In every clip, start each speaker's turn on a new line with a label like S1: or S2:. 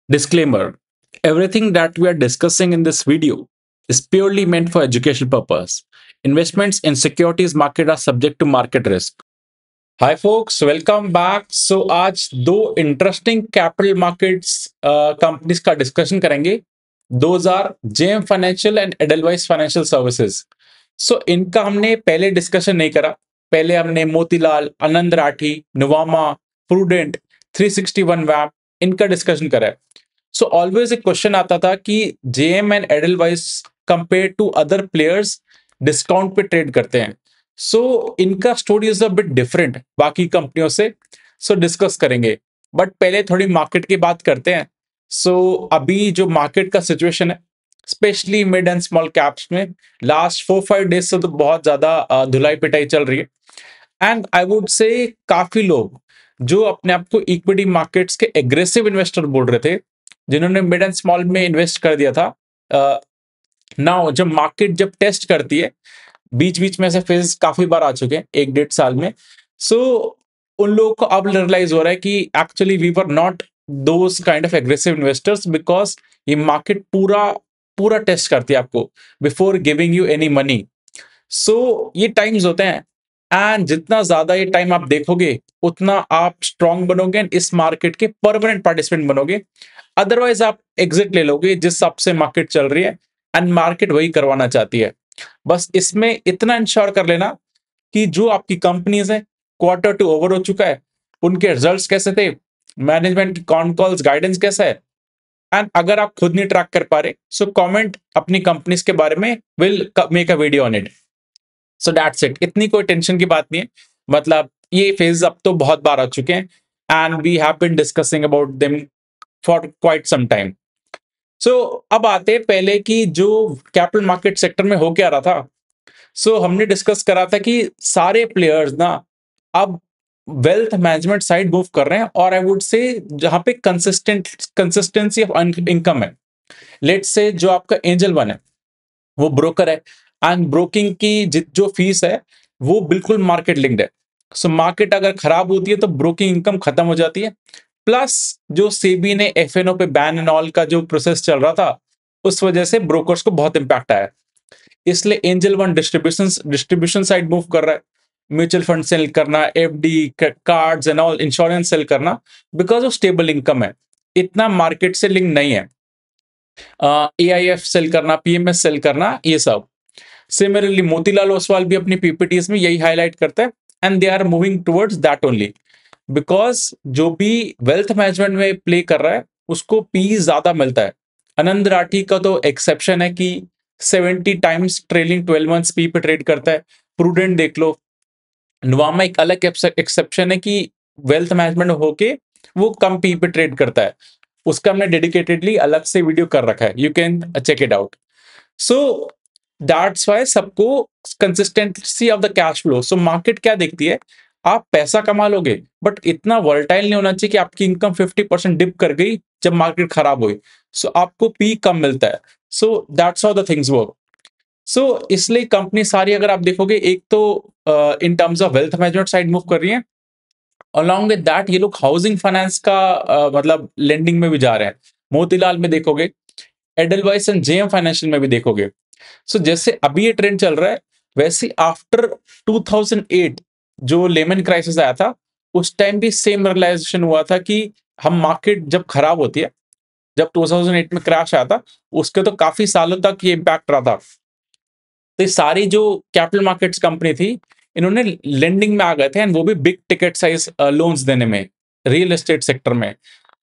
S1: Disclaimer: everything that we are discussing in this video is purely meant for educational purpose. Investments in securities market are subject to market risk. Hi folks, welcome back. So आज दो interesting capital markets companies का discussion करेंगे. Those are JM Financial and Edelweiss Financial Services. So इनका हमने पहले discussion नहीं करा. पहले हमने मोतीलाल, आनंद राठी, नुवामा, प्रूडेंट, 361 वैप इनका डिस्कशन करा है. सो ऑलवेज एक क्वेश्चन आता था कि JM and Edelweiss compare to other players discount पे ट्रेड करते हैं. सो इनका story is a bit different बाकी कंपनियों से. सो डिस्कस करेंगे, बट पहले थोड़ी मार्केट की बात करते हैं. सो अभी जो मार्केट का सिचुएशन है, specially mid and small caps में लास्ट 4-5 डेज से तो बहुत ज्यादा धुलाई पिटाई चल रही है. एंड आई वुड से काफी लोग जो अपने आप को इक्विटी मार्केट्स के एग्रेसिव इन्वेस्टर बोल रहे थे, जिन्होंने मिड एंड स्मॉल में इन्वेस्ट कर दिया था, नाउ जब मार्केट जब टेस्ट करती है, बीच बीच में से फेज काफी बार आ चुके हैं 1-1.5 साल में. सो उन लोगों को अब रियलाइज हो रहा है कि actually we were not those kind of aggressive investors, because ये मार्केट पूरा पूरा टेस्ट करती है आपको before giving you any money. So ये टाइम्स होते हैं, एंड जितना ज्यादा ये टाइम आप देखोगे उतना आप स्ट्रांग बनोगे एंड इस मार्केट के परमानेंट पार्टिसिपेंट बनोगे. अदरवाइज आप एग्जिट ले लोगे जिस हिसाब से मार्केट चल रही है, एंड मार्केट वही करवाना चाहती है. बस इसमें इतना इंश्योर कर लेना कि जो आपकी कंपनीज है, Q2 ओवर हो चुका है, उनके रिजल्ट्स कैसे थे, मैनेजमेंट की कॉन कॉल्स गाइडेंस कैसा है. एंड अगर आप खुद नहीं ट्रैक कर पा रहे, सो कमेंट अपनी कंपनीज के बारे में, will make a video on it. So that's it. इतनी कोई टेंशन की बात नहीं है. मतलब ये फेज अब तो बहुत बार आ चुके हैं, and we have been discussing about them for quite some time. So अब आते हैं पहले कि जो कैपिटल मार्केट सेक्टर में हो क्या रहा था. सो हमने डिस्कस करा था कि सारे प्लेयर्स ना अब वेल्थ मैनेजमेंट साइड मूव कर रहे हैं, और आई वुड से जहां पे कंसिस्टेंसी ऑफ इनकम है. लेट्स से जो आपका एंजल वन है वो ब्रोकर है, एंड ब्रोकिंग की जो फीस है वो बिल्कुल मार्केट लिंक्ड है. सो मार्केट अगर खराब होती है तो ब्रोकिंग इनकम खत्म हो जाती है. प्लस जो सेबी ने एफएनओ पे बैन एंड ऑल का जो प्रोसेस चल रहा था, उस वजह से ब्रोकर्स को बहुत इंपैक्ट आया. इसलिए Angel One distribution side move कर रहा है, म्यूचुअल फंड सेल करना, FD, cards and all, insurance sale करना, बिकॉज ऑफ स्टेबल इनकम है, इतना मार्केट से लिंक नहीं है. एआईएफ सेल करना, पीएमएस सेल करना, ये सब. सिमिलरली मोतीलाल ओसवाल भी अपनी पीपीटीज में यही हाईलाइट करता है, and they are moving towards that only, because जो भी वेल्थ मैनेजमेंट में प्ले कर रहा है उसको पी ज्यादा मिलता है. आनंद राठी का तो एक्सेप्शन है कि 70 टाइम्स ट्रेलिंग 12 मंथ्स पी पे ट्रेड करता है. प्रूडेंट देख लो. नुवामा एक अलग एक्सेप्शन है कि वेल्थ मैनेजमेंट होके वो कम पी पे ट्रेड करता है. उसका हमने डेडिकेटेडली अलग से वीडियो कर रखा है, you can check it out. So that's why सबको consistency of the cash flow. So market क्या देखती है, आप पैसा कमा लोगे बट इतना वोलेटाइल नहीं होना चाहिए कि आपकी इनकम 50% डिप कर गई जब मार्केट खराब हुई. सो आपको पी कम मिलता है. So that's how the things work. So इसलिए कंपनी सारी अगर आप देखोगे, एक तो in terms of wealth management side move कर रही है, अलॉन्ग विद दैट ये लोग हाउसिंग फाइनेंस का मतलब लेंडिंग में भी जा रहे हैं. मोतीलाल में देखोगे, एडलवाइस एंड जेएम फाइनेंशियल में भी देखोगे. सो जैसे अभी ये ट्रेंड चल रहा है, वैसे आफ्टर 2008 जो लेमन क्राइसिस आया था, उस टाइम भी सेम रियलाइजेशन हुआ था कि हम मार्केट जब खराब होती है, जब 2008 में क्रैश आया था, उसके तो काफी सालों तक ये इम्पैक्ट रहा था. तो ये सारी जो कैपिटल मार्केट्स कंपनी थी, इन्होंने लेंडिंग में आ गए थे, एंड वो भी बिग टिकट साइज लोन्स देने में, रियल एस्टेट सेक्टर में.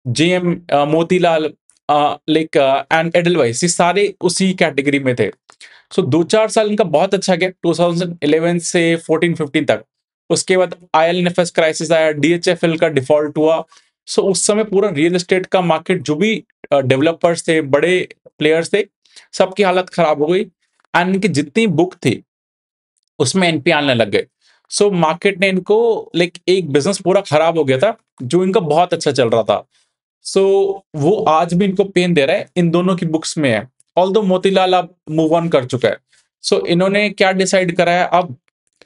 S1: JM, Motilal, like and Edelweiss, ये सारे उसी कैटेगरी में थे. सो 2-4 साल इनका बहुत अच्छा गया, 2011 से 14-15 तक. उसके बाद आईएलएनएफएस क्राइसिस आया, डीएचएफएल का डिफॉल्ट हुआ. सो उस समय पूरा रियल एस्टेट का मार्केट, जो भी डेवलपर्स थे, बड़े प्लेयर्स थे, सबकी हालत खराब हो गई, एंड इनकी जितनी बुक थी उसमें एनपी आने लग गए. सो मार्केट ने इनको, लाइक एक बिजनेस पूरा खराब हो गया था जो इनका बहुत अच्छा चल रहा था. सो वो आज भी इनको पेन दे रहा है, इन दोनों की बुक्स में है. ऑल्दो मोतीलाल अब मूव ऑन कर चुका है. सो इन्होंने क्या डिसाइड करा है, अब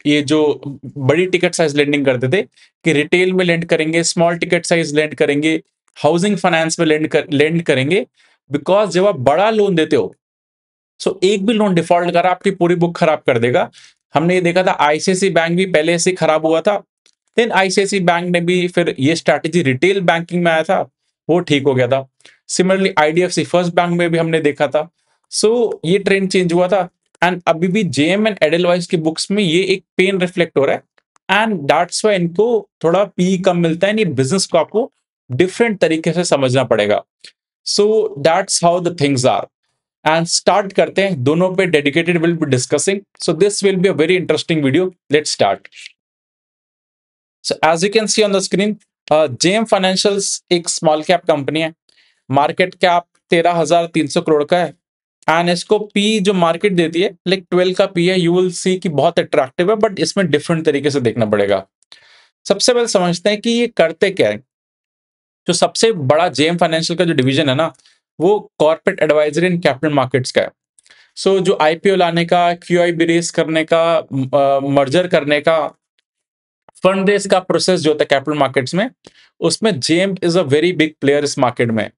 S1: ये जो बड़ी टिकट साइज लेंडिंग करते थे कि रिटेल में लेंड करेंगे, स्मॉल टिकट साइज लेंड करेंगे, हाउसिंग फाइनेंस में लेंड करेंगे, बिकॉज जब आप बड़ा लोन देते हो, सो एक भी लोन डिफॉल्ट करा आपकी पूरी बुक खराब कर देगा। हमने ये देखा था, आईसीआईसी बैंक भी पहले से खराब हुआ था, देन आईसीआईसी बैंक ने भी फिर ये स्ट्रैटेजी रिटेल बैंकिंग में आया था, वो ठीक हो गया था। सिमिलरली आईडीएफसी फर्स्ट बैंक में भी हमने देखा था। सो ये ट्रेंड चेंज हुआ था, एंड अभी भी जेएम एंड एडलवाइस की बुक्स में ये एक पेन रिफ्लेक्ट हो रहा है, एंड दैट्स वाई इनको थोड़ा पी कम मिलता है। ये बिजनेस को आपको डिफरेंट तरीके से समझना पड़ेगा। So that's how the things are, and start करते हैं। दोनों पे dedicated will be discussing, so this will be a very interesting video. Let's start. So as you can see on the screen, JM financials एक small cap company है, market cap 13,300 crore का है, and इसको P जो market देती है like 12 का P है। यू विल सी कि बहुत अट्रैक्टिव है, बट इसमें डिफरेंट तरीके से देखना पड़ेगा। सबसे पहले समझते हैं कि ये करते क्या है। जो सबसे बड़ा जेएम फाइनेंशियल का जो डिवीजन है ना, वो corporate advisory and capital markets का है। सो जो आईपीओ लाने का, क्यूआईबी रेस करने का, मर्जर करने का, फंड रेस का प्रोसेस जो होता है कैपिटल मार्केट्स में, उसमें JM is a very big player इस मार्केट में।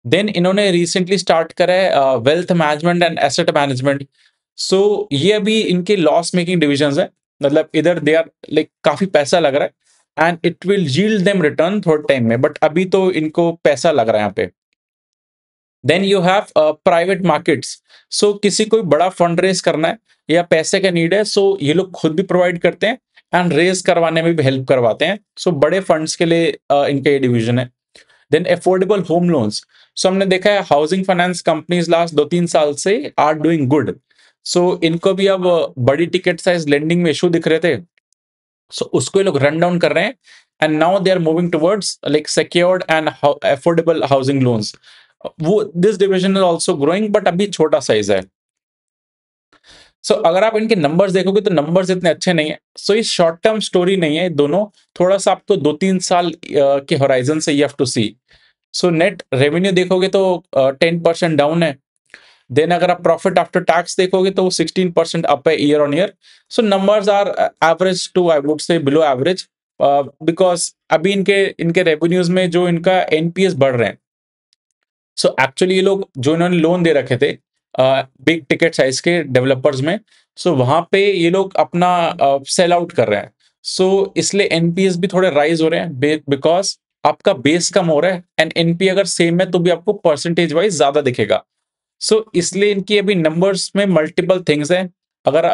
S1: देन इन्होंने रिसेंटली स्टार्ट करा है wealth management and asset management. So ये अभी इनके लॉस मेकिंग डिविजन है, मतलब इधर दे आर लाइक काफी पैसा लग रहा है, and it will yield them return थोड़े टाइम में, बट अभी तो इनको पैसा लग रहा है यहाँ पे। Then you have private markets. So किसी को बड़ा फंड रेज करना है या पैसे का नीड है, सो ये लोग खुद भी प्रोवाइड करते हैं एंड रेज करवाने में भी हेल्प करवाते हैं। सो बड़े फंड्स के लिए इनका ये डिवीजन है। Then affordable home loans. So हमने देखा है हाउसिंग फाइनेंस कंपनीज लास्ट 2-3 साल से आर डूइंग गुड। सो इनको भी अब बड़ी टिकट साइज लेंडिंग में इशू दिख रहे थे, सो उसको ये लोग रन डाउन कर रहे हैं, and now they are moving towards like secured and affordable housing loans. वो this division is also growing, but अभी छोटा साइज है। सो अगर आप इनके नंबर्स देखोगे तो नंबर्स इतने अच्छे नहीं है। सो ये शॉर्ट टर्म स्टोरी नहीं है दोनों, थोड़ा सा आपको 2-3 साल के होराइजन से you have to see. So net revenue देखोगे तो 10% डाउन है। देन अगर आप प्रॉफिट आफ्टर टैक्स देखोगे तो 16% अप है year on year. So numbers are average to I would say below average, because अभी इनके इनके रेवेन्यूज में जो इनका एनपीएस बढ़ रहे हैं। सो एक्चुअली ये लोग जो इन्होंने लोन दे रखे थे बिग टिकट साइज के डेवलपर्स में, सो वहां पे ये लोग अपना सेल आउट कर रहे हैं। सो इसलिए एनपीएस भी थोड़े राइज हो रहे हैं, बिकॉज आपका बेस कम हो रहा है, एंड एनपी अगर सेम है तो भी आपको परसेंटेज वाइज ज्यादा दिखेगा। सो इसलिए इनकी अभी नंबर्स में मल्टीपल थिंग्स हैं। अगर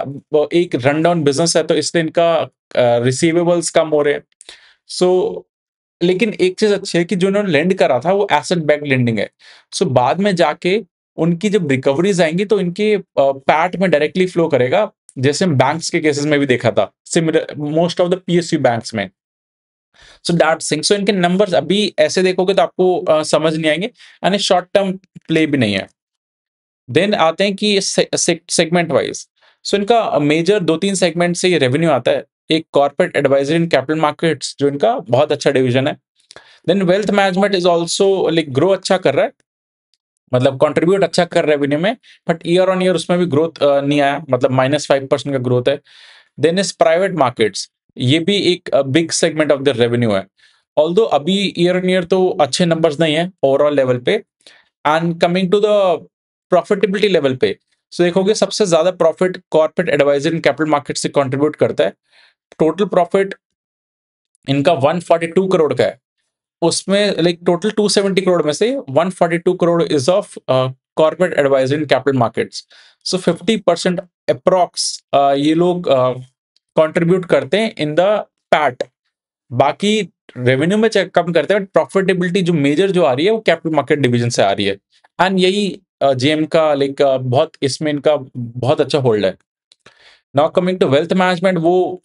S1: एक रन डाउन बिजनेस है तो इसलिए इनका रिसीवेबल्स कम हो रहे हैं। सो लेकिन एक चीज अच्छी है कि जो उन्होंने लेंड करा था वो एसेट बैक लेंडिंग है। सो बाद में जाके उनकी जब रिकवरीज आएंगी तो इनके पैट में डायरेक्टली फ्लो करेगा, जैसे हम बैंक्स के केसेस में भी देखा था, similar most of the PSU banks में। सो दैट थिंग, सो इनके नंबर्स अभी ऐसे देखोगे तो आपको समझ नहीं आएंगे, एंड शॉर्ट टर्म प्ले भी नहीं है। देन आते हैं कि सेगमेंट वाइज। सो इनका मेजर 2-3 सेगमेंट से ये रेवेन्यू आता है। एक corporate advisory in capital markets जो इनका बहुत अच्छा डिवीजन है। Then wealth management is also like grow अच्छा कर रहा है, मतलब कंट्रीब्यूट अच्छा कर रहा है रेवेन्यू में, बट ईयर ऑन ईयर उसमें भी ग्रोथ नहीं आया, मतलब -5% का ग्रोथ है। देन इज प्राइवेट मार्केट्स, ये भी एक big segment of the revenue है। ऑल्दो अभी ईयर ऑन ईयर तो अच्छे नंबर्स नहीं है ओवरऑल लेवल पे। And coming to the profitability level पे, सो देखोगे सबसे ज्यादा profit corporate advisory in capital market से कंट्रीब्यूट करता है। टोटल प्रॉफिट इनका 142 करोड़ का है। उसमें लाइक टोटल 270 करोड़ में से 142 crore is of corporate advisory in capital markets. So 50% approx ये लोग कंट्रीब्यूट करते हैं इन द पैट। बाकी रेवेन्यू में चेक कम करते हैं, बट प्रॉफिटेबिलिटी जो मेजर जो आ रही है वो कैपिटल मार्केट डिवीजन से आ रही है, एंड यही जेएम का लाइक बहुत इसमें इनका बहुत अच्छा होल्ड है। Now coming to wealth management, वो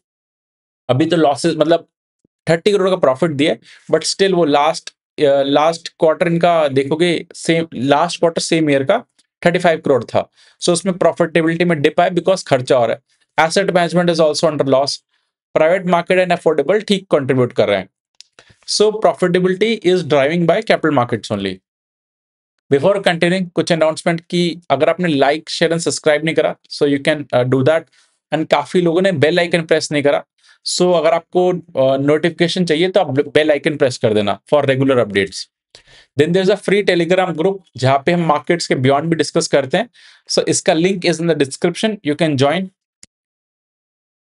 S1: अभी तो लॉसेस मतलब 30 करोड़ का प्रॉफिट दिया, बट स्टिल वो लास्ट क्वार्टर इनका देखोगे same last quarter same year का 35 करोड़ था। सो उसमें प्रॉफिटेबिलिटी में डिप आया बिकॉज खर्चा हो रहा है। Asset management is also under loss. Private market and affordable ठीक कंट्रीब्यूट कर रहे हैं। So profitability is driving by capital markets only. Before continuing, कुछ अनाउंसमेंट की, अगर आपने लाइक शेयर एंड सब्सक्राइब नहीं करा, so you can do that, and काफी लोगों ने बेल आइकन प्रेस नहीं करा। सो अगर आपको नोटिफिकेशन चाहिए तो आप बेल आइकन प्रेस कर देना for regular updates. Then there is a free Telegram group जहाँ पे हम मार्केट्स के बियॉन्ड भी डिस्कस करते हैं. सो इसका link is in the description, you can join.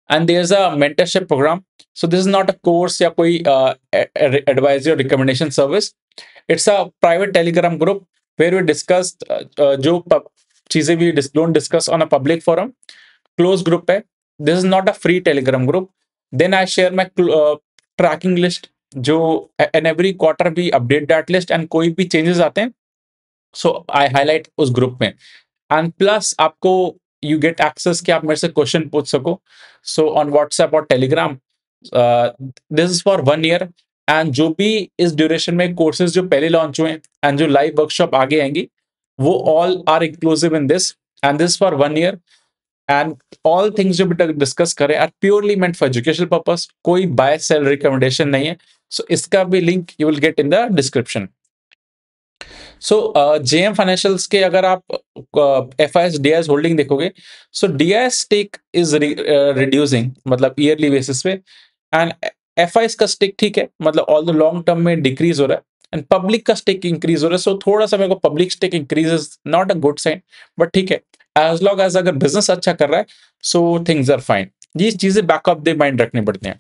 S1: And there is a mentorship program. So this is not a course या कोई एडवाइजरी और recommendation service. It's a private Telegram group where we discuss जो चीजें भी don't discuss on a public forum. Close group है. This is not a free Telegram group. Then I share my tracking list जो in every quarter भी update that list, and कोई भी changes आते हैं सो आई हाईलाइट उस ग्रुप में. And plus आपको यू गेट एक्सेस कि आप मेरे से क्वेश्चन पूछ सको. सो ऑन व्हाट्सएप और Telegram. This is for 1 year. And जो भी इस ड्यूरेशन में कोर्सेज जो पहले लॉन्च हुए एंड जो लाइव वर्कशॉप आगे आएंगी वो all are inclusive in this. And this for 1 year. And all things जो भी डिस्कस करें are purely meant for educational purpose. कोई बाय सेल रिकमेंडेशन नहीं है. सो इसका भी link you will get in the description. So JM financials के अगर आप F I S D I S holding देखोगे, so D I S stake is reducing मतलब ईयरली बेसिस पे. एंड एफ आई एस का stake ठीक है, मतलब ऑल द लॉन्ग टर्म में डिक्रीज हो रहा है. एंड पब्लिक का स्टेक इंक्रीज हो रहा है. सो थोड़ा सा मेरे को public stake increase is not a good sign, but ठीक है. एज लॉन्ग एज अगर बिजनेस अच्छा कर रहा है सो थिंग्स आर फाइन. ये चीजें बैक ऑफ द माइंड रखनी पड़ती हैं.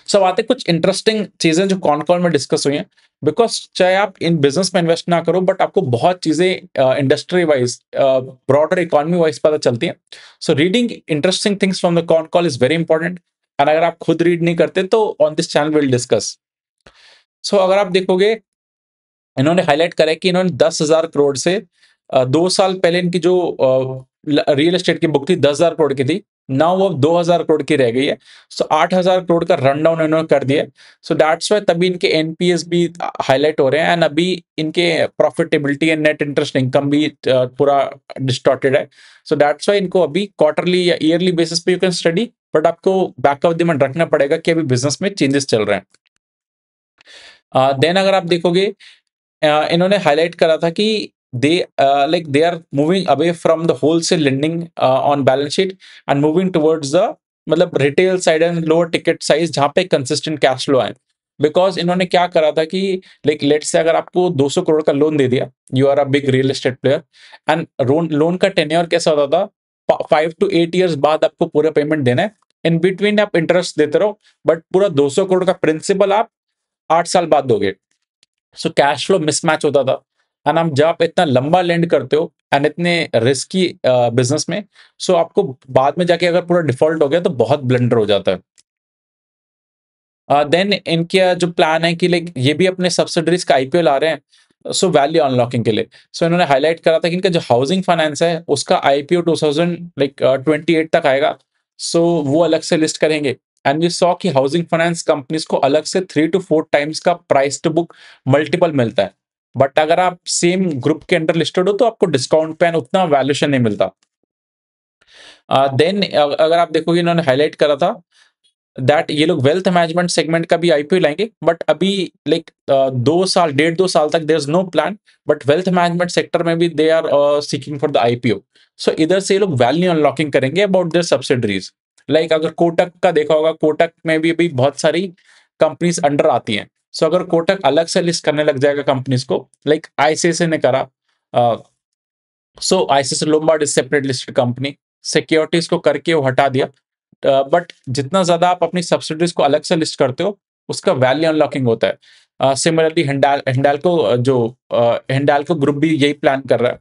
S1: सब आते कुछ इंटरेस्टिंग चीजें जो कॉन कॉल में डिस्कस हुई हैं. बिकॉज चाहे आप इन बिजनेस में इन्वेस्ट ना करो बट आपको बहुत चीजें industry wise broader economy wise पता चलती हैं. So reading interesting things from the con call is very important. And अगर आप खुद रीड नहीं करते तो on this channel will discuss. So अगर आप देखोगे इन्होंने हाईलाइट करा है कि इन्होंने 10,000 करोड़ से 2 साल पहले इनकी जो रियल एस्टेट की बुक थी 10,000 करोड़ की थी. नाउ वो 2,000 करोड़ की रह गई है. सो 8,000 करोड़ का रन डाउन इन्होंने कर दिया. सो दैट्स वाई तभी इनके एनपीएस भी हाईलाइट हो रहे हैं. एंड अभी इनके profitability and net interest income भी पूरा डिस्टॉर्टेड है. सो दैट्स वाई इनको अभी क्वार्टरली या ईयरली बेसिस पे यू कैन स्टडी, बट आपको बैक ऑफ द माइंड रखना पड़ेगा कि अभी बिजनेस में चेंजेस चल रहे हैं. देन अगर आप देखोगे इन्होंने हाईलाइट करा था कि they like they are moving away from the wholesale lending on balance sheet and moving towards the मतलब retail side and lower ticket size जहां पे कंसिस्टेंट कैश फ्लो आए. बिकॉज इन्होंने क्या करा था कि लाइक लेट से अगर आपको 200 करोड़ का लोन दे दिया, you are a big real estate player, and loan का टेन्योर कैसा होता था 5 to 8 ईयर्स बाद आपको पूरा पेमेंट देना है. इन बिटवीन आप इंटरेस्ट देते रहो बट पूरा 200 करोड़ का प्रिंसिपल आप 8 साल बाद दोगे. सो कैश फ्लो मिसमैच होता था. एंड हम जब आप इतना लंबा लेंड करते हो एंड इतने रिस्की बिजनेस में, सो आपको बाद में जाके अगर पूरा डिफॉल्ट हो गया तो बहुत ब्लंडर हो जाता है. देन इनका जो प्लान है कि लाइक ये भी अपने सब्सिडरीज का आईपीओ ला रहे हैं सो वैल्यू अनलॉकिंग के लिए. सो इन्होंने हाईलाइट करा था कि इनका जो हाउसिंग फाइनेंस है उसका आईपीओ 2028 तक आएगा. सो वो अलग से लिस्ट करेंगे. एंड वी सॉ कि हाउसिंग फाइनेंस कंपनीज को अलग से 3 to 4 टाइम्स का प्राइस टू बुक मल्टीपल मिलता है. बट अगर आप सेम ग्रुप के अंडर लिस्टेड हो तो आपको डिस्काउंट पे उतना वैल्यूएशन नहीं मिलता. देन अगर आप देखोगे इन्होंने हाईलाइट करा था दैट ये लोग वेल्थ मैनेजमेंट सेगमेंट का भी आईपीओ लाएंगे. बट अभी लाइक 2 साल 1.5 2 साल तक there is no plan. But wealth management sector में भी they are seeking for the IPO. So इधर से ये लोग वैल्यू अनलॉकिंग करेंगे अबाउट देयर सब्सिडरीज. लाइक अगर कोटक का देखा होगा, कोटक में भी अभी बहुत सारी कंपनीज अंडर आती हैं. सो अगर कोटक अलग से लिस्ट करने लग जाएगा कंपनीज को, लाइक आईसीआईसीआई ने करा. So ICICI Lombard is separate listed company. Securities को करके वो हटा दिया. बट जितना ज्यादा आप अपनी सब्सिडीज को अलग से लिस्ट करते हो उसका वैल्यू अनलॉकिंग होता है. सिमिलरली हिंडाल्को जो हिंडाल्को ग्रुप भी यही प्लान कर रहा है.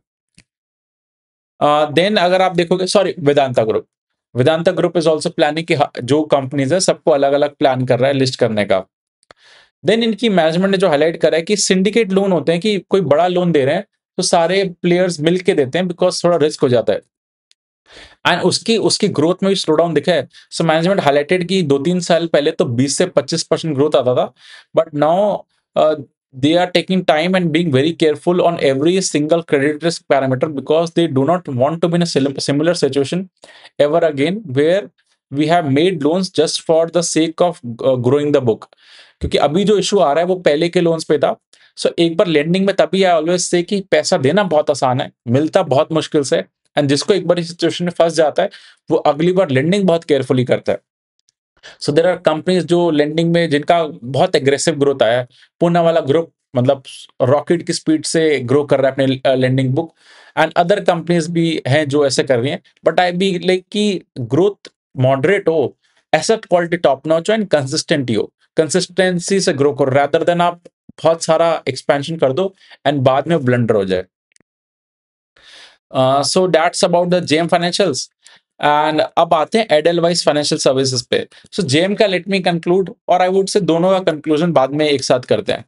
S1: देन अगर आप देखोगे, sorry, Vedanta group is also planning कि जो कंपनीज है सबको अलग अलग प्लान कर रहा है लिस्ट करने का. देन इनकी मैनेजमेंट ने जो हाईलाइट करा है कि सिंडिकेट लोन होते हैं कि कोई बड़ा लोन दे रहे हैं तो सारे प्लेयर्स मिल के देते हैं बिकॉज थोड़ा रिस्क हो जाता है. एंड उसकी उसकी ग्रोथ में भी स्लो डाउन दिखा है. सो मैनेजमेंट हाईलाइटेड कि 2-3 साल पहले तो 20 से 25% ग्रोथ आता था. But now they are taking time and being very careful on every single credit risk parameter because they do not want to be in a similar situation ever again where we have made loans just for the sake of growing the book. क्योंकि अभी जो issue आ रहा है वो पहले के loans पे था. सो एक बार लेंडिंग में तभी आई ऑलवेज से कि पैसा देना बहुत आसान है, मिलता बहुत मुश्किल से. एंड जिसको एक बार इस सिचुएशन में फंस जाता है वो अगली बार लेंडिंग बहुत केयरफुली करता है. सो देयर आर कंपनीज जो लेंडिंग में जिनका बहुत एग्रेसिव ग्रोथ आया है. पूना वाला ग्रुप मतलब रॉकेट की स्पीड से ग्रो कर रहा है अपने lending book, and other companies भी हैं जो ऐसे कर रही हैं, बट आई बी लाइक कि ग्रोथ मॉडरेट हो, एसेट क्वालिटी टॉप नॉच हो एंड कंसिस्टेंट हो, कंसिस्टेंसी से ग्रो करो रादर देन आप बहुत सारा एक्सपेंशन कर दो एंड बाद में ब्लंडर हो जाए। So that's about the JM financials. And अब आते हैं एडलवाइस फाइनेंशियल सर्विसेज पे। सो जेएम का लेट मी कंक्लूड, और आई वुड से दोनों का कंक्लूजन बाद में एक साथ करते हैं।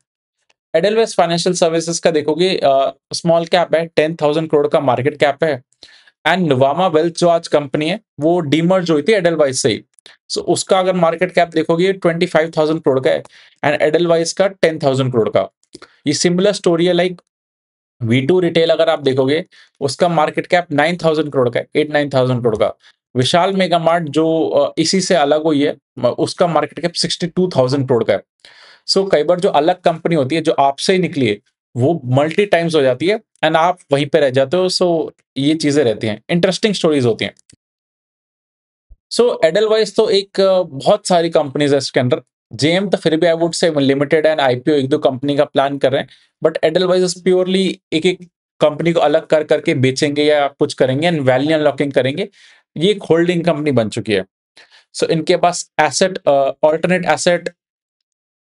S1: एडलवाइस फाइनेंशियल सर्विसेज का देखोगे, स्मॉल कैप है, 10,000 करोड़ का मार्केट कैप है, एंड नुवामा वेल्थ जो आज कंपनी है वो डीमर्ज हुई थी एडलवाइस से ही। सो उसका अगर मार्केट कैप देखोगे 25,000 करोड़ का है, एंड एडलवाइस का 10,000 करोड़ का। ये सिमिलर स्टोरी है लाइक V2 रिटेल अगर आप देखोगे, उसका मार्केट कैप 9,000 करोड़ का है, 8-9,000 करोड़ का। विशाल मेगा मार्ट जो इसी से अलग हुई है, उसका मार्केट कैप 62,000 करोड़ का है। सो कई बार जो अलग कंपनी होती है जो आपसे ही निकली है, वो मल्टी टाइम्स हो जाती है एंड आप वहीं पे रह जाते हो। सो ये चीजें रहती हैं, इंटरेस्टिंग स्टोरीज होती हैं। सो एडलवाइस तो एक बहुत सारी कंपनीज है इसके अंदर। जेएम तो फिर भी आई वुड से लिमिटेड एंड आईपीओ एक दो कंपनी का प्लान कर रहे हैं, बट एडलवाइस इज प्योरली एक एक कंपनी को अलग कर करके बेचेंगे या कुछ करेंगे एंड वैल्यू अनलॉकिंग करेंगे। ये एक होल्डिंग कंपनी बन चुकी है। सो इनके पास asset alternate asset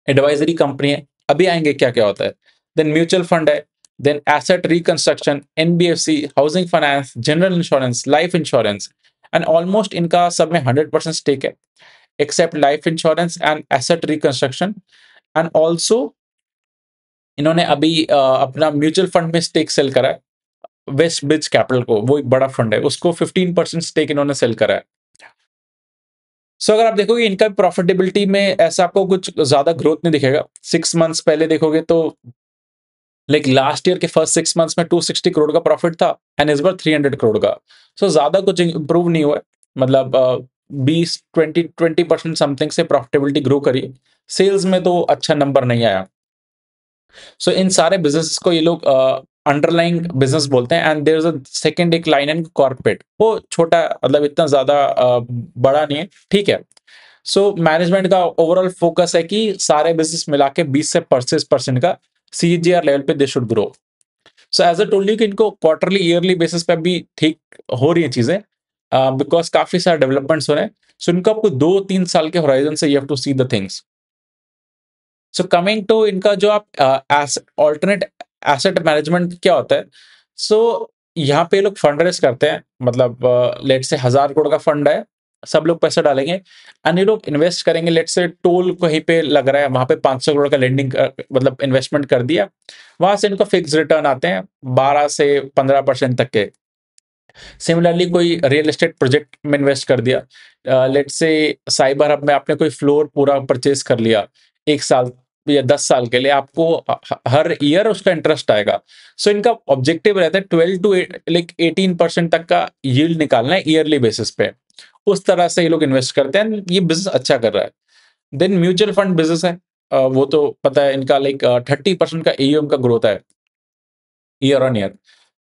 S1: advisory company है, अभी आएंगे क्या क्या होता है। देन म्यूचुअल फंड है, then asset reconstruction, NBFC, housing finance, general insurance, life insurance, and almost इनका सब में 100% स्टेक है, except life insurance and asset reconstruction. And also इन्होंने अभी अपना म्यूचुअल फंड में स्टेक सेल करा है, वेस्ट ब्रिज कैपिटल को, वो एक बड़ा फंड है, उसको 15% स्टेक इन्होंने सेल करा है। सो अगर आप देखोगे इनका प्रॉफिटेबिलिटी में ऐसा आपको कुछ ज्यादा ग्रोथ नहीं दिखेगा। 6 मंथ्स पहले देखोगे तो लाइक लास्ट ईयर के फर्स्ट 6 मंथ्स में 260 करोड़ का प्रॉफिट था, एंड इस बार 300 करोड़ का। सो ज्यादा कुछ इंप्रूव नहीं हुआ है, मतलब 20% समथिंग से प्रॉफिटेबिलिटी ग्रो करी। सेल्स में तो अच्छा नंबर नहीं आया। सो इन सारे बिजनेस को ये लोग अंडरलाइंग बिजनेस बोलते हैं, and there is a second एक लाइन इन कॉर्पोरेट, वो छोटा, मतलब इतना ज्यादा बड़ा नहीं है, ठीक है। सो मैनेजमेंट का ओवरऑल फोकस है कि सारे बिजनेस मिला के 20 से 25% का सीजीआर लेवल पे they should grow. So as I told you कि इनको क्वार्टरली ईयरली बेसिस पे भी ठीक हो रही है चीजें, बिकॉज काफी सारे डेवलपमेंट्स हो रहे हैं। सो इनको आपको 2-3 साल के होराइजन से you have to see the things. So coming to इनका जो आप ऑल्टरनेट एसेट मैनेजमेंट क्या होता है। सो यहाँ पे लोग फंड रेस करते हैं, मतलब लेट से 1,000 करोड़ का फंड है, सब लोग पैसा डालेंगे एंड ये लोग इन्वेस्ट करेंगे। लेट से टोल कहीं पे लग रहा है, वहां पे 500 करोड़ का लेंडिंग मतलब इन्वेस्टमेंट कर दिया, वहां से इनको फिक्स रिटर्न आते हैं 12 से 15% तक के। सिमिलरली कोई रियल एस्टेट प्रोजेक्ट में इन्वेस्ट कर दिया, लेट से साइबर हब में आपने कोई फ्लोर पूरा परचेज कर लिया 1 साल या 10 साल के लिए, आपको हर ईयर उसका इंटरेस्ट आएगा। सो इनका ऑब्जेक्टिव रहता है 12 to 18% तक का यील्ड निकालना है ईयरली बेसिस पे। उस तरह से ये लोग इन्वेस्ट करते हैं, ये बिजनेस अच्छा कर रहा है। देन म्यूचुअल फंड बिजनेस है, वो तो पता है इनका लाइक 30% का एयूएम का ग्रोथ है year on year.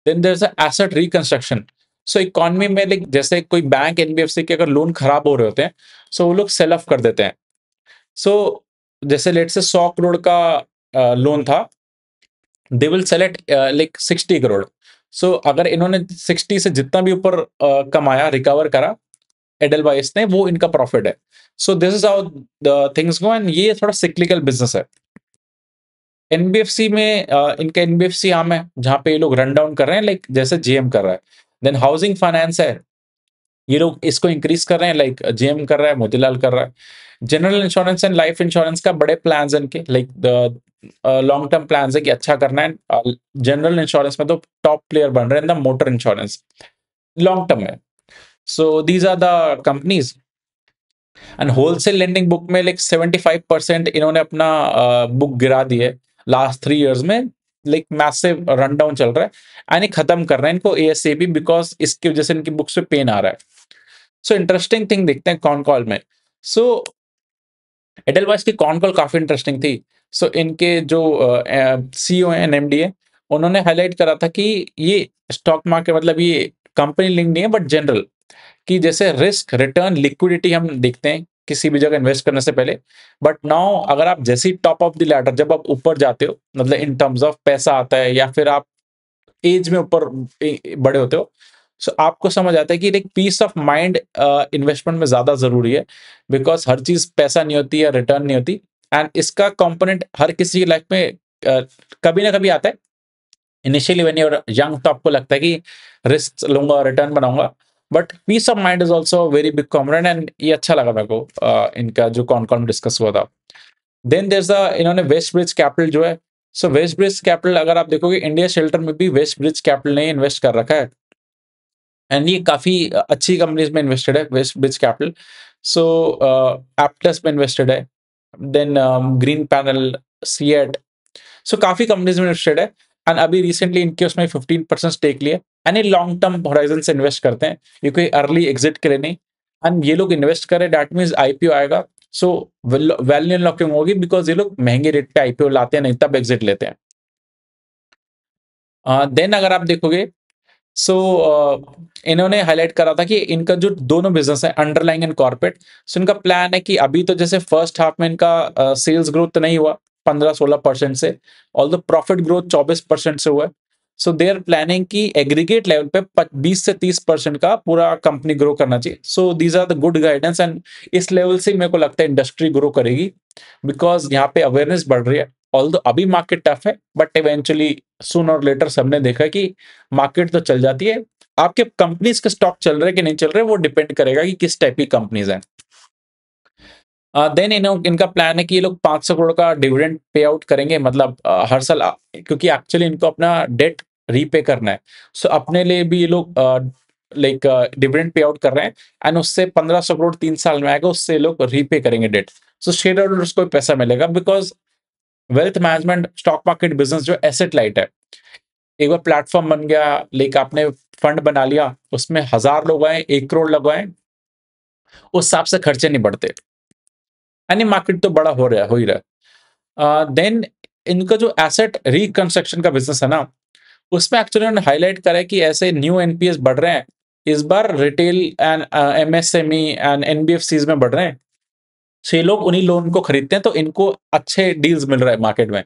S1: Then there is asset reconstruction. So economy में लाइक जैसे कोई बैंक एनबीएफसी के अगर लोन खराब हो रहे होते हैं, सो वो लोग सेल ऑफ कर देते हैं। सो जैसे लेट से 100 करोड़ का लोन था, they will sell it like 60 crore. So अगर इन्होंने 60 से जितना भी ऊपर कमाया, रिकवर करा एडलवाइस ने, वो इनका प्रॉफिट है। सो this is how the things go, and ये थोड़ा सिक्लिकल बिजनेस है। एनबीएफसी में इनका एनबीएफसी आर्म है जहां पे ये लोग रन डाउन कर रहे हैं, लाइक जैसे जेएम कर रहा है। देन हाउसिंग फाइनेंस है, ये लोग इसको इंक्रीज कर रहे हैं, लाइक जेएम कर रहा है, मोतीलाल कर रहा है। General insurance and life insurance का बड़े प्लान्स हैं इनके, like the long term plans है कि अच्छा करना है। जनरल इंश्योरेंस में तो टॉप प्लेयर बन रहे हैं, the motor insurance long term में। So these are the companies. And wholesale lending book में लाइक 75% इन्होंने अपना बुक गिरा दी है लास्ट 3 इयर्स में, लाइक मैसिव रन डाउन चल रहा है, एंड ये खत्म कर रहे हैं इनको एएसएबी, बिकॉज इसकी वजह से इनकी बुक्स पे पेन आ रहा है। सो इंटरेस्टिंग थिंग देखते हैं कॉन कॉल में। सो एडलवाइस की कॉन कॉल काफी इंटरेस्टिंग थी। सो इनके जो सीईओ हैं, एनएमडी है, उन्होंने हाईलाइट करा था कि ये स्टॉक मार्केट, मतलब ये कंपनी लिंक नहीं है बट जनरल, कि जैसे रिस्क रिटर्न लिक्विडिटी हम देखते हैं किसी भी जगह इन्वेस्ट करने से पहले। बट नाउ अगर आप जैसे ही टॉप ऑफ द लैडर, जब आप ऊपर जाते हो, मतलब इन टर्म्स ऑफ पैसा आता है या फिर आप एज में ऊपर बड़े होते हो, सो आपको समझ आता है कि एक पीस ऑफ माइंड इन्वेस्टमेंट में ज्यादा जरूरी है। बिकॉज हर चीज पैसा नहीं होती या रिटर्न नहीं होती, एंड इसका कंपोनेंट हर किसी की लाइफ में कभी ना कभी आता है। Initially when you are young तो आपको लगता है कि रिस्क लूंगा, रिटर्न बनाऊंगा, but peace of mind is also very big component, and ये अच्छा लगा मेरे को इनका जो कॉन डिस्कस हुआ था। देन देयर इज इन्होंने वेस्ट ब्रिज कैपिटल जो है, सो वेस्ट ब्रिज कैपिटल अगर आप देखोगे इंडिया शेल्टर में भी वेस्ट ब्रिज कैपिटल ने इन्वेस्ट कर रखा है, एंड ये काफी अच्छी कंपनीज में इन्वेस्टेड है वेस्ट ब्रिज कैपिटल। सो एप्टस में इन्वेस्टेड है, देन ग्रीन पैनल, सीएट, सो काफी कंपनीज में इन्वेस्टेड है। एंड अभी रिसेंटली इनके उसमें 15% स्टेक लिए, एंड ये लॉन्ग टर्म होराइजन से इन्वेस्ट करते हैं, ये कोई अर्ली एग्जिट के लिए नहीं। एंड ये लोग इन्वेस्ट करें दैट मीन्स आईपीओ आएगा, सो वैल्यू अनलॉकिंग होगी, बिकॉज ये लोग महंगे रेट पे आईपीओ लाते हैं, नहीं तब एग्जिट लेते हैं। देन अगर आप देखोगे, सो इन्होंने हाईलाइट करा था कि इनका जो दोनों बिजनेस है अंडरलाइंग एंड कॉर्पोरेट, सो इनका प्लान है कि अभी तो जैसे फर्स्ट हाफ में इनका सेल्स ग्रोथ तो नहीं हुआ 15-16% से, ऑल द प्रॉफिट ग्रोथ 24% से हुआ है। सो दे आर प्लानिंग कि एग्रीगेट लेवल पे 20 से 30% का पूरा कंपनी ग्रो करना चाहिए। So these are the good guidance, and इस लेवल से मेरे को लगता है इंडस्ट्री ग्रो करेगी, बिकॉज यहाँ पे अवेयरनेस बढ़ रही है। ऑल्दो अभी मार्केट टफ है, बट इवेंचुअली सून और लेटर सबने देखा कि मार्केट तो चल जाती है। आपके कंपनीज के स्टॉक चल रहे कि नहीं चल रहे वो डिपेंड करेगा कि किस टाइप की कंपनीज हैं। देन इनका प्लान है कि ये लोग 500 करोड़ का डिविडेंड पे आउट करेंगे, मतलब हर साल, क्योंकि एक्चुअली इनको अपना डेट रीपे करना है। सो अपने लिए भी ये लोग लाइक डिविडेंड पे आउट कर रहे हैं, एंड उससे 1500 करोड़ 3 साल में आएगा, उससे ये लोग रीपे करेंगे डेट। सो शेयर होल्डर्स को पैसा मिलेगा, because wealth management stock market business जो एसेट लाइट है, एक बार प्लेटफॉर्म बन गया, लाइक आपने फंड बना लिया, उसमें 1000 लोग आए, 1 करोड़ लगाए, उस हिसाब से खर्चे नहीं बढ़ते, यानी मार्केट तो बड़ा हो ही रहा है। देन इनका जो एसेट रिकंस्ट्रक्शन का बिजनेस है ना, उसमें एक्चुअली उन्होंने हाईलाइट करा है कि ऐसे न्यू एनपीएस बढ़ रहे हैं इस बार, retail and MSME and NBFCs में बढ़ रहे हैं। सो ये लोग उन्हीं लोन को खरीदते हैं, तो इनको अच्छे डील्स मिल रहा है मार्केट में।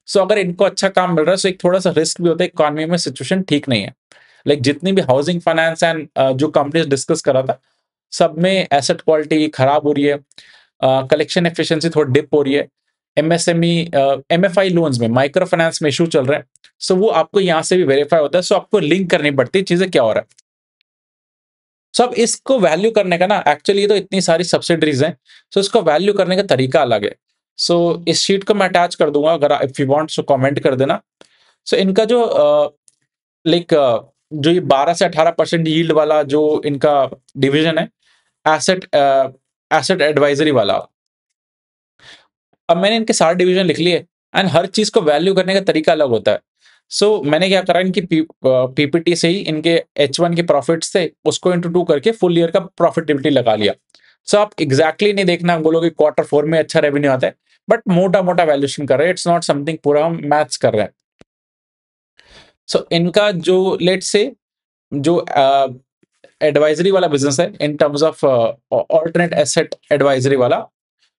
S1: सो अगर इनको अच्छा काम मिल रहा है, सो एक थोड़ा सा रिस्क भी होता है, इकोनॉमी में सिचुएशन ठीक नहीं है। लाइक जितनी भी हाउसिंग फाइनेंस एंड जो कंपनीज डिस्कस करा था, सब में एसेट क्वालिटी खराब हो रही है, कलेक्शन एफिशिएंसी थोड़ी डिप हो रही है, एमएसएमई एमएफआई लोन्स में, माइक्रो फाइनेंस में इशू चल रहे हैं। सो वो आपको यहाँ से भी वेरीफाई होता है, सो आपको लिंक करनी पड़ती है चीजें क्या हो रहा है। सो अब इसको वैल्यू करने का ना, एक्चुअली ये तो इतनी सारी सब्सिडरीज हैं, सो इसको वैल्यू करने का तरीका अलग है। सो इस शीट को मैं अटैच कर दूंगा, अगर if you want so comment कर देना। सो इनका जो लाइक जो ये 12 से 18% यील्ड वाला जो इनका डिवीजन है, एसेट एसेट एडवाइजरी वाला, अब मैंने इनके सारे डिवीजन लिख लिए, एंड हर चीज को वैल्यू करने का तरीका अलग होता है। सो मैंने क्या करा, इनकी पीपीटी से ही इनके H1 के प्रॉफिट्स थे, उसको इंटू 2 करके फुल ईयर का प्रॉफिटेबिलिटी लगा लिया। सो आप एग्जैक्टली नहीं देखना, बोलोगे Q4 में अच्छा रेवेन्यू आता है, बट मोटा मोटा वैल्यूएशन कर रहे हैं, इट्स नॉट समथिंग पूरा हम मैथ्स कर रहे हैं। सो इनका जो लेट से जो एडवाइजरी वाला बिजनेस है, इन terms of alternate asset advisory वाला,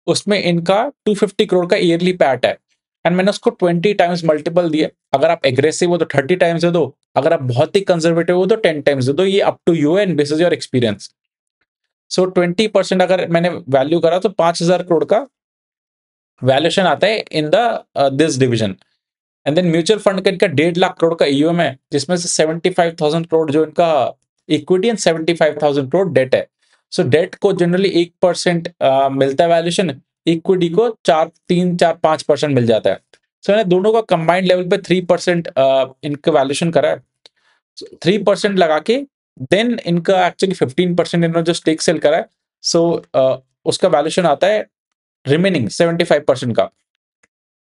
S1: उसमें इनका 250 करोड़ का ईयरली पैट है, एंड मैंने उसको 20 टाइम्स मल्टीपल दिए। अगर आप एग्रेसिव हो तो 30 टाइम्स दे दो, अगर आप बहुत ही कंजर्वेटिव हो तो 10 टाइम्स दे दो, ये up to you and basis your experience. So 20% अगर मैंने वैल्यू करा तो 5000 करोड़ का वैल्यूएशन आता है in the this division. And then mutual fund का इनका 1.5 लाख करोड़ का ईयूएम है, जिसमें से 75,000 करोड़ जो इनका इक्विटी एंड 75,000 करोड़ डेट है। सो डेट को जनरली 1% मिलता है वैल्यूएशन, इक्विटी को 4-3-4-5% मिल जाता है। सो मैंने दोनों का कंबाइंड लेवल पे 3% इनका वैल्यूएशन करा है। 3% लगा के देन इनका एक्चुअली 15% इन्होंने जो स्टेक सेल करा है, सो उसका वैल्यूएशन आता है रिमेनिंग 75% का,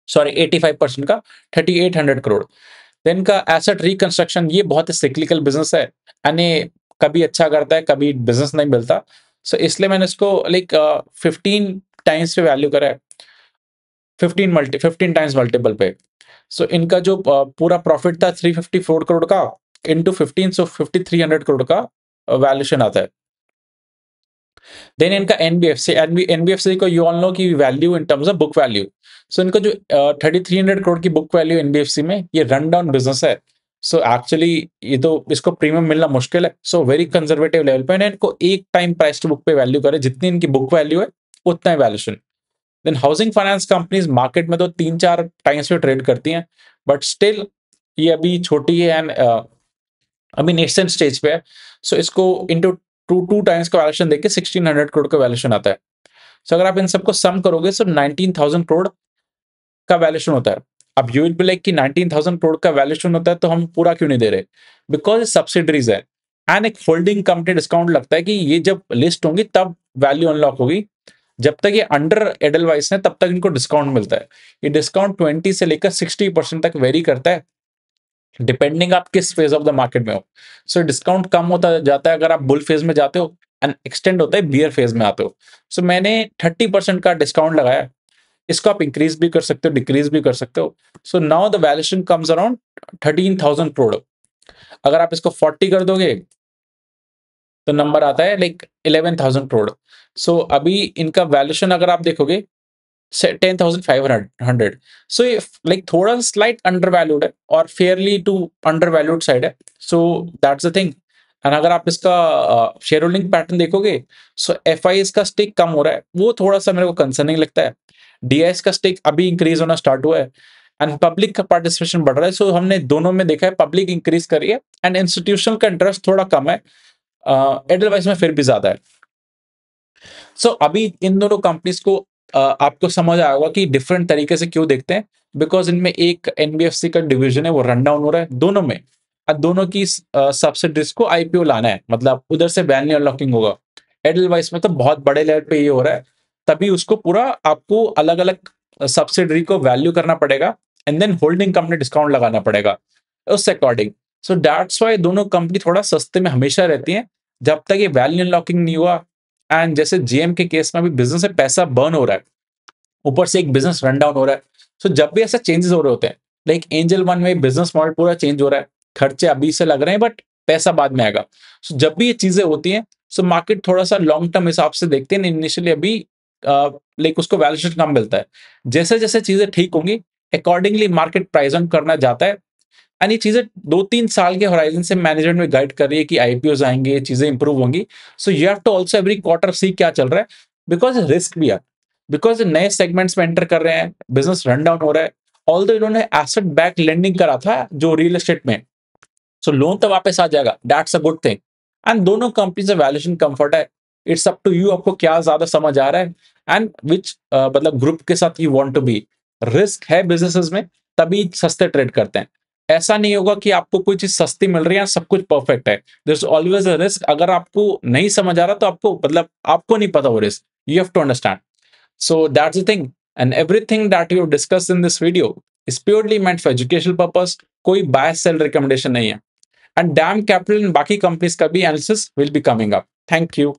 S1: सॉरी 85% का 3800 करोड़। देन का एसेट रिकंस्ट्रक्शन, ये बहुत ही सिक्लिकल बिजनेस है, यानी कभी अच्छा करता है, कभी बिजनेस नहीं मिलता। सो इसलिए मैंने इसको लाइक 15 टाइम्स पे वैल्यू करा है, 15 टाइम्स मल्टीपल पे। सो इनका जो पूरा प्रॉफिट था 354 करोड़ का इंटू 15, सो 5300 करोड़ का वैल्यूएशन आता है। देन इनका एनबीएफसी, एनबीएफसी को यू ऑल नो की value in terms of book value. So इनका जो 3300 करोड़ की बुक वैल्यू एनबीएफसी में, ये रन डाउन बिजनेस है। सो एक्चुअली ये तो इसको प्रीमियम मिलना मुश्किल है। सो वेरी कंजर्वेटिव लेवल पे इनको एक टाइम प्राइस टू बुक पे वैल्यू करे, जितनी इनकी बुक वैल्यू है उतना ही valuation. Then housing finance companies market में तो 3-4 टाइम्स पे ट्रेड करती हैं, बट स्टिल ये अभी छोटी है एंड अभी नेक्स्ट स्टेज पे है। सो इसको इंटू टू टाइम्स का वैल्यूएशन देके 1600 करोड़ का वैल्यूएशन आता है। सो अगर आप इन सबको सम करोगे तो 19,000 करोड़ का वैल्यूएशन होता है। अब यू विल बी लाइक कि 19,000 करोड़ का वैल्यूएशन होता है तो हम पूरा क्यों नहीं दे रहे? बिकॉज सब्सिडरीज है एंड एक होल्डिंग कंपनी डिस्काउंट लगता है कि ये जब लिस्ट होंगी तब वैल्यू अनलॉक होगी। जब तक ये अंडर एडलवाइस है तब तक इनको डिस्काउंट मिलता है। ये डिस्काउंट 20 से लेकर 60% तक वेरी करता है, डिपेंडिंग आप किस फेज ऑफ द मार्केट में हो। सो डिस्काउंट कम होता जाता है अगर आप बुल फेज में जाते हो, एंड एक्सटेंड होता है बियर फेज में आते हो। सो मैंने 30% का डिस्काउंट लगाया। इसको आप इंक्रीज भी कर सकते हो, डिक्रीज भी कर सकते हो। So now the valuation comes around 13,000 crore. अगर आप इसको 40 कर दोगे तो नंबर आता है लाइक 11,000 करोड़। सो अभी इनका वैल्यूएशन अगर आप देखोगे 10,500। सो ये लाइक थोड़ा स्लाइट अंडर वैल्यूड है और fairly to undervalued side है। So that's the thing. And अगर आप इसका शेयर होल्डिंग पैटर्न देखोगे, सो एफ आई का स्टेक कम हो रहा है, वो थोड़ा सा मेरे को कंसर्निंग लगता है। डीआईएस का स्टेक अभी इंक्रीज होना स्टार्ट हुआ है एंड पब्लिक का पार्टिसिपेशन बढ़ रहा है। सो हमने दोनों में देखा है पब्लिक इंक्रीज करी है एंड इंस्टीट्यूशनल का इंटरेस्ट थोड़ा कम है, एडलवाइस में फिर भी ज्यादा है। सो अभी इन दोनों कंपनीज को आपको समझ आया होगा कि डिफरेंट तरीके से क्यों देखते हैं। बिकॉज इनमें एक एनबीएफसी का डिवीजन है वो रन डाउन हो रहा है दोनों में, और दोनों की सब्सिडीज को आईपीओ लाना है, मतलब उधर से वैल्यू अनलॉकिंग होगा। एडलवाइस में तो बहुत बड़े लेवल पे ये हो रहा है, तभी उसको पूरा आपको अलग अलग सब्सिडरी को वैल्यू करना पड़ेगा and then holding company discount लगाना पड़ेगा उस अकॉर्डिंग। सो दैट्स वाई दोनों कंपनी थोड़ा सस्ते में हमेशा रहती हैं जब तक ये वैल्यू अनलॉकिंग नहीं हुआ। एंड जैसे जेएम के केस में भी बिजनेस से पैसा बर्न हो रहा है, ऊपर से एक बिजनेस रन डाउन हो रहा है। सो जब भी ऐसा चेंजेस हो रहे होते हैं, लाइक एंजल वन में बिजनेस मॉडल पूरा चेंज हो रहा है, खर्चे अभी से लग रहे हैं बट पैसा बाद में आएगा। सो जब भी ये चीजें होती हैं, सो मार्केट थोड़ा सा लॉन्ग टर्म हिसाब से देखते हैं, इनिशियली अभी लाइक उसको वैल्यूएशन कम मिलता है। जैसे जैसे चीजें ठीक होंगी अकॉर्डिंगली मार्केट प्राइस ऑन करना जाता है। एंड ये चीजें 2-3 साल के होराइजन से मैनेजमेंट में गाइड कर रही है कि आईपीओ आएंगे, चीजें इंप्रूव होंगी। So you have to also every quarter see क्या चल रहा है, बिकॉज रिस्क भी है। बिकॉज नए सेगमेंट्स में एंटर कर रहे हैं, बिजनेस रन डाउन हो रहा है। ऑल्दो इन्होंने एसेट बैक लेंडिंग करा था जो रियल एस्टेट में, सो लोन तो वापस आ जाएगा, that's a good thing. And दोनों कंपनी से वैल्यूएशन कंफर्ट है। इट्स अप टू यू, आपको क्या ज्यादा समझ आ रहा है एंड विच मतलब ग्रुप के साथ you want to be. Risk है बिजनेसेस में, तभी सस्ते ट्रेड करते हैं। ऐसा नहीं होगा कि आपको कोई चीज सस्ती मिल रही है, सब कुछ परफेक्ट है। There is always a risk. अगर आपको नहीं समझ आ रहा तो आपको मतलब आपको नहीं पता वो risk, you have to understand. So that's the thing. And everything that you discussed in this video is purely meant for educational purpose. कोई buy sell recommendation नहीं है. And DAM Capital and बाकी companies का भी analysis will be coming up. Thank you.